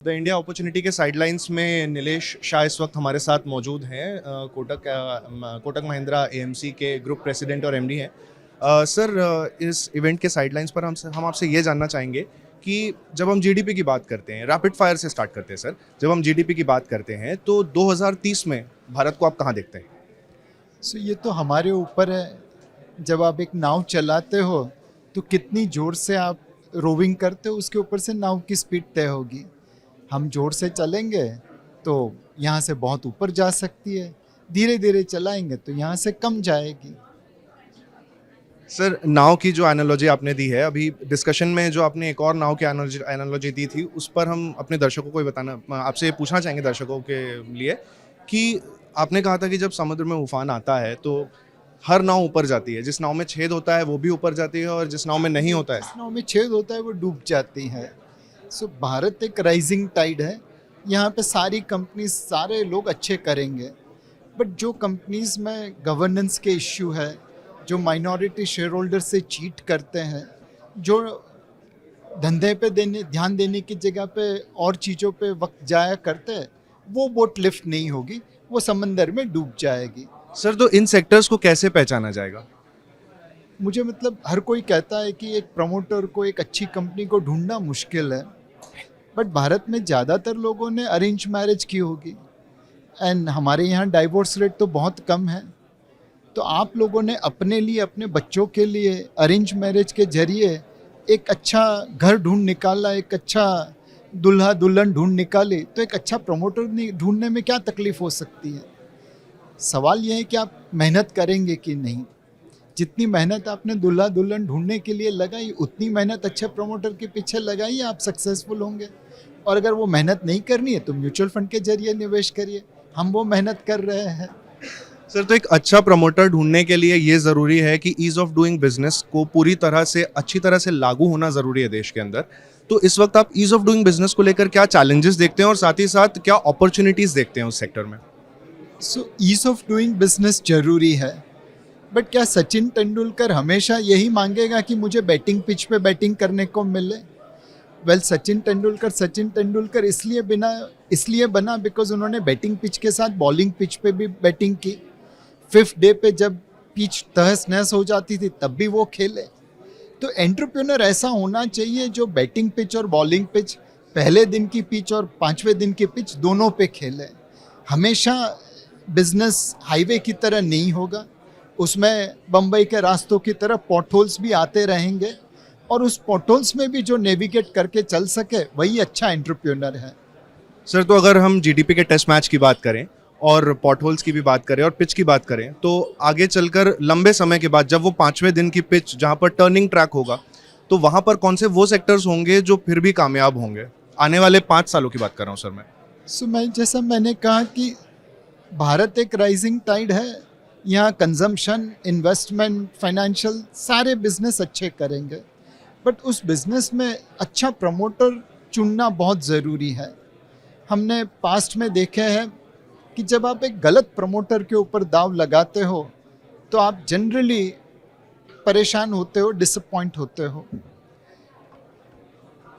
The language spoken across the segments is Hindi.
द इंडिया अपॉर्चुनिटी के साइडलाइंस में नीलेश शाह इस वक्त हमारे साथ मौजूद हैं। कोटक महिंद्रा एएमसी के ग्रुप प्रेसिडेंट और एमडी हैं। सर, इस इवेंट के साइडलाइंस पर हम आपसे ये जानना चाहेंगे कि जब हम जीडीपी की बात करते हैं, रैपिड फायर से स्टार्ट करते हैं सर। जब हम जीडीपी की बात करते हैं तो 2030 में भारत को आप कहाँ देखते हैं? ये तो हमारे ऊपर है। जब आप एक नाव चलाते हो तो कितनी ज़ोर से आप रोविंग करते हो, उसके ऊपर से नाव की स्पीड तय होगी। हम ज़ोर से चलेंगे तो यहाँ से बहुत ऊपर जा सकती है, धीरे धीरे चलाएंगे तो यहाँ से कम जाएगी। सर, नाव की जो एनालॉजी आपने दी है, अभी डिस्कशन में जो आपने एक और नाव की एनालॉजी दी थी, उस पर हम अपने दर्शकों को आपसे ये पूछना चाहेंगे दर्शकों के लिए कि आपने कहा था कि जब समुद्र में उफान आता है तो हर नाव ऊपर जाती है। जिस नाव में छेद होता है वो भी ऊपर जाती है और जिस नाव में नहीं होता है, जिस नाव में छेद होता है वो डूब जाती है। भारत एक राइजिंग टाइड है। यहाँ पे सारी कंपनीज, सारे लोग अच्छे करेंगे, बट जो कंपनीज में गवर्नेंस के इश्यू है, जो माइनॉरिटी शेयर होल्डर से चीट करते हैं, जो धंधे पे ध्यान देने की जगह पे और चीज़ों पे वक्त जाया करते हैं, वो बोट लिफ्ट नहीं होगी, वो समंदर में डूब जाएगी। सर, तो इन सेक्टर्स को कैसे पहचाना जाएगा? मुझे हर कोई कहता है कि एक प्रमोटर को, एक अच्छी कंपनी को ढूंढना मुश्किल है, बट भारत में ज़्यादातर लोगों ने अरेंज मैरिज की होगी एंड हमारे यहाँ डाइवोर्स रेट तो बहुत कम है। तो आप लोगों ने अपने लिए, अपने बच्चों के लिए अरेंज मैरिज के जरिए एक अच्छा घर ढूंढ निकाला, एक अच्छा दूल्हा दुल्हन ढूंढ निकाली, तो एक अच्छा प्रमोटर ढूंढने में क्या तकलीफ हो सकती है। सवाल यह है कि आप मेहनत करेंगे कि नहीं। जितनी मेहनत आपने दूल्हा दुल्हन ढूंढने के लिए लगाई, उतनी मेहनत अच्छे प्रमोटर के पीछे लगाइए, आप सक्सेसफुल होंगे। और अगर वो मेहनत नहीं करनी है तो म्यूचुअल फंड के जरिए निवेश करिए। हम वो मेहनत कर रहे हैं। सर, तो एक अच्छा प्रमोटर ढूंढने के लिए ये ज़रूरी है कि ईज़ ऑफ डूइंग बिजनेस को पूरी तरह से, अच्छी तरह से लागू होना ज़रूरी है देश के अंदर। तो इस वक्त आप ईज़ ऑफ डूइंग बिजनेस को लेकर क्या चैलेंजेस देखते हैं और साथ ही साथ क्या अपॉर्चुनिटीज़ देखते हैं उस सेक्टर में? ईज़ ऑफ डूइंग बिजनेस जरूरी है, बट क्या सचिन तेंदुलकर हमेशा यही मांगेगा कि मुझे बैटिंग पिच पे बैटिंग करने को मिले? सचिन तेंदुलकर इसलिए बना बिकॉज उन्होंने बैटिंग पिच के साथ बॉलिंग पिच पे भी बैटिंग की। 5th डे पे जब पिच तहस नहस हो जाती थी तब भी वो खेले। तो एंटरप्रेन्योर ऐसा होना चाहिए जो बैटिंग पिच और बॉलिंग पिच, पहले दिन की पिच और 5वें दिन की पिच, दोनों पे खेले। हमेशा बिजनेस हाईवे की तरह नहीं होगा, उसमें बम्बई के रास्तों की तरह पॉटहोल्स भी आते रहेंगे, और उस पॉटहोल्स में भी जो नेविगेट करके चल सके वही अच्छा एंटरप्रेन्योर है। सर, तो अगर हम जीडीपी के टेस्ट मैच की बात करें और पॉटहोल्स की भी बात करें और पिच की बात करें, तो आगे चलकर लंबे समय के बाद जब वो 5वें दिन की पिच जहां पर टर्निंग ट्रैक होगा, तो वहां पर कौन से वो सेक्टर्स होंगे जो फिर भी कामयाब होंगे? आने वाले 5 सालों की बात कर रहा हूं सर मैं। जैसा मैंने कहा कि भारत एक राइजिंग टाइड है। यहाँ कंजम्पशन, इन्वेस्टमेंट, फाइनेंशियल, सारे बिजनेस अच्छे करेंगे, बट उस बिजनेस में अच्छा प्रमोटर चुनना बहुत ज़रूरी है। हमने पास्ट में देखे हैं कि जब आप एक गलत प्रमोटर के ऊपर दाव लगाते हो तो आप जनरली परेशान होते हो, डिसअपॉइंट होते हो।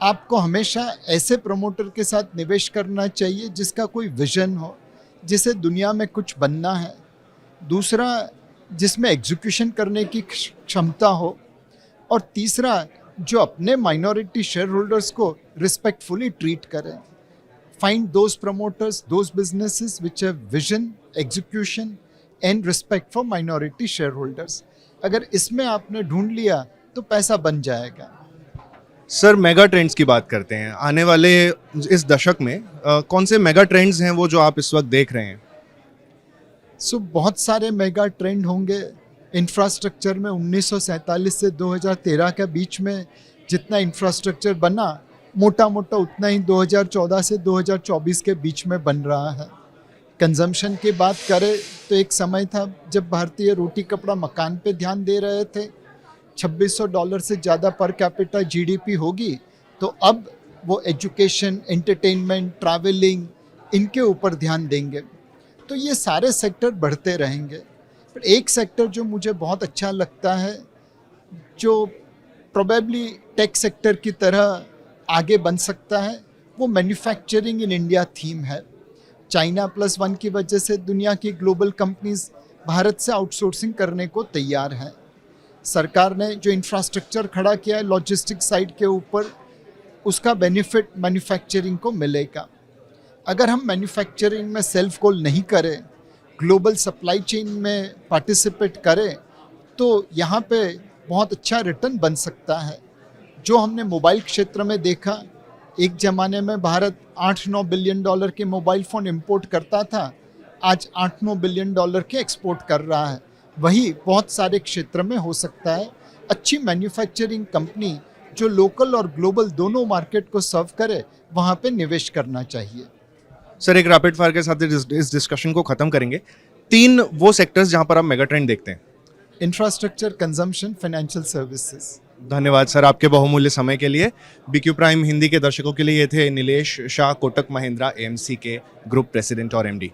आपको हमेशा ऐसे प्रमोटर के साथ निवेश करना चाहिए जिसका कोई विजन हो, जिसे दुनिया में कुछ बनना है। दूसरा, जिसमें एग्जीक्यूशन करने की क्षमता हो, और तीसरा, जो अपने माइनॉरिटी शेयर होल्डर्स को रिस्पेक्टफुली ट्रीट करें। Find those promoters, those businesses which have vision, execution and respect for minority share holders. अगर इसमें आपने ढूंढ लिया तो पैसा बन जाएगा। सर, मेगा ट्रेंड्स की बात करते हैं। आने वाले इस दशक में कौन से मेगा ट्रेंड्स हैं वो जो आप इस वक्त देख रहे हैं? बहुत सारे मेगा ट्रेंड होंगे। इंफ्रास्ट्रक्चर में 1947 से 2013 के बीच में जितना इंफ्रास्ट्रक्चर बना, मोटा मोटा उतना ही 2014 से 2024 के बीच में बन रहा है। कंजम्पशन की बात करें तो एक समय था जब भारतीय रोटी कपड़ा मकान पे ध्यान दे रहे थे। $2600 से ज़्यादा पर कैपिटा जीडीपी होगी, तो अब वो एजुकेशन, एंटरटेनमेंट, ट्रैवलिंग, इनके ऊपर ध्यान देंगे। तो ये सारे सेक्टर बढ़ते रहेंगे। पर एक सेक्टर जो मुझे बहुत अच्छा लगता है, जो प्रोबेबली टेक सेक्टर की तरह आगे बन सकता है, वो मैन्युफैक्चरिंग इन इंडिया थीम है। चाइना प्लस वन की वजह से दुनिया की ग्लोबल कंपनीज भारत से आउटसोर्सिंग करने को तैयार हैं। सरकार ने जो इंफ्रास्ट्रक्चर खड़ा किया है लॉजिस्टिक साइड के ऊपर, उसका बेनिफिट मैन्युफैक्चरिंग को मिलेगा। अगर हम मैन्युफैक्चरिंग में सेल्फ गोल नहीं करें, ग्लोबल सप्लाई चेन में पार्टिसिपेट करें, तो यहाँ पे बहुत अच्छा रिटर्न बन सकता है। जो हमने मोबाइल क्षेत्र में देखा, एक ज़माने में भारत 8-9 बिलियन डॉलर के मोबाइल फ़ोन इंपोर्ट करता था, आज 8-9 बिलियन डॉलर के एक्सपोर्ट कर रहा है। वही बहुत सारे क्षेत्र में हो सकता है। अच्छी मैन्युफैक्चरिंग कंपनी जो लोकल और ग्लोबल दोनों मार्केट को सर्व करे, वहाँ पे निवेश करना चाहिए। सर एक रैपिड फायर के साथ इस डिस्कशन को ख़त्म करेंगे। 3 वो सेक्टर्स जहां पर आप मेगा ट्रेंड देखते हैं। Infrastructure, consumption, financial services. धन्यवाद सर आपके बहुमूल्य समय के लिए। BQ प्राइम हिंदी के दर्शकों के लिए ये थे नीलेश शाह, कोटक महिंद्रा AMC के ग्रुप प्रेसिडेंट और MD।